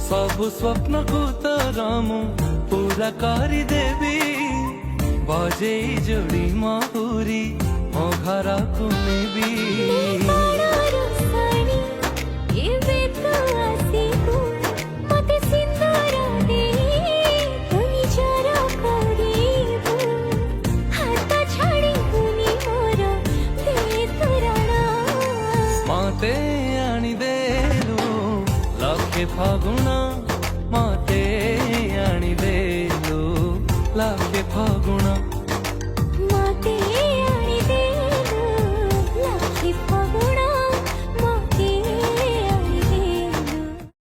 सबु स्वप्न को तोरा मु पूरा करी देवी बजे जोड़ी महुरी मो घर को नेबी मते आनी देलु लखे फागुना मते आनी देलु लखे फागुना।